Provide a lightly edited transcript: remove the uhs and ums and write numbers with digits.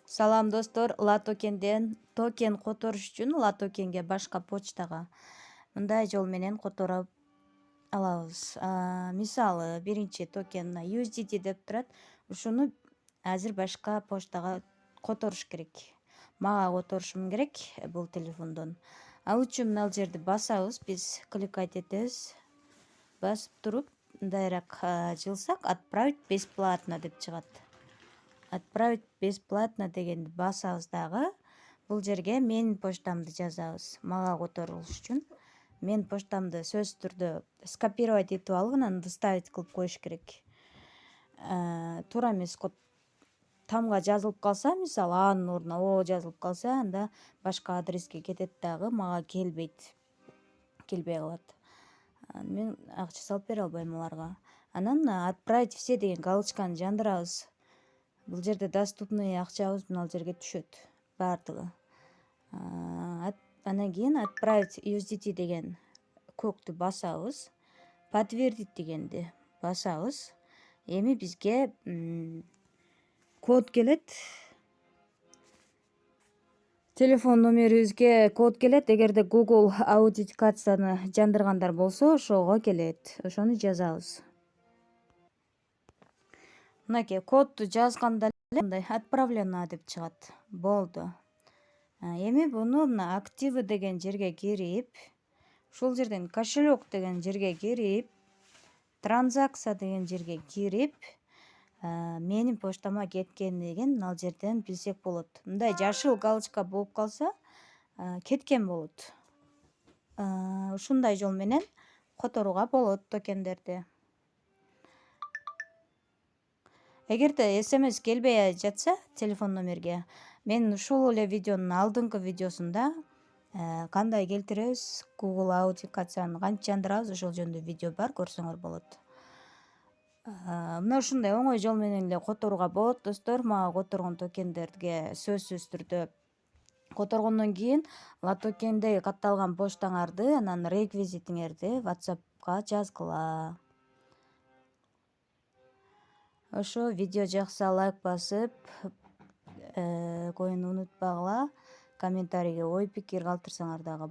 Салам достор, Латокенден токен которуш үчүн Латокенге башка почтага мындай жол менен которуп алабыз. Мисалы, биринчи токен USDT деп турат. Ушуну азыр башка почтага которуш керек. Мага которушум керек бул телефондон. Ал үчүн мына жерди басабыз, биз кликать этебиз. Басып туруп, мындайраак жылсак, отправить бесплатно деп чыгат. Отправить бесплатно дегенди басабыз дагы. Бул жерге менин почтамды жазабыз. Мага которулуш үчүн менин почтамды сөзсүз түрдө скопировать этип алып, анан доставить кылып коюш керек. Туура эмес тамга жазылып калса, мисалы Анын ордуна О жазылып калса, анда башка адреске кетет дагы, мага келбей калат. Мен акча салып бере албайм аларга. Анан отправить все деген галочканы жандырабыз. Бул жерде доступный акчабыз мына жерге түшөт баардыгы. Анан кийин отправить USDT деген көктү басабыз. Подтвердить дегенди басабыз. Эми бизге код келет. Телефон номерибизге код келет. Эгерде Google аутентикацияны жандыргандар болсо, ошого келет. Ошону жазабыз. Мынакей кодду жазганда эле мындай отправлено деп чыгат. Болду. Эми буну мына активы деген жерге кирип, ушул жерден кошелек деген жерге кирип, транзакция деген жерге кирип, менин почтама кеткендигин мына жерден билсек болот. Мындай жашыл галочка болуп калса, кеткен болот. Ушундай жол менен которууга болот токендерди. Эгерде SMS келбей жатса телефон номерге, мен ушул эле видеонун алдыңкы видеосунда кандай келтиребиз, Google аутентикацияны кантип жандырабыз, ошол жөнүндө видео бар, көрсөңөр болот. Мына ушундай оңой жол менен эле которууга болот достор. Мага которгон токендерге сөзсүз түрдө которгондон кийин Латокендеги катталган почтаңарды, анан реквизитиңерди WhatsApp'ка жазгыла. Ошо видео жакса лайк басып коюуну унутпагыла. Комментарийге ой пикир калтырсаңар дагы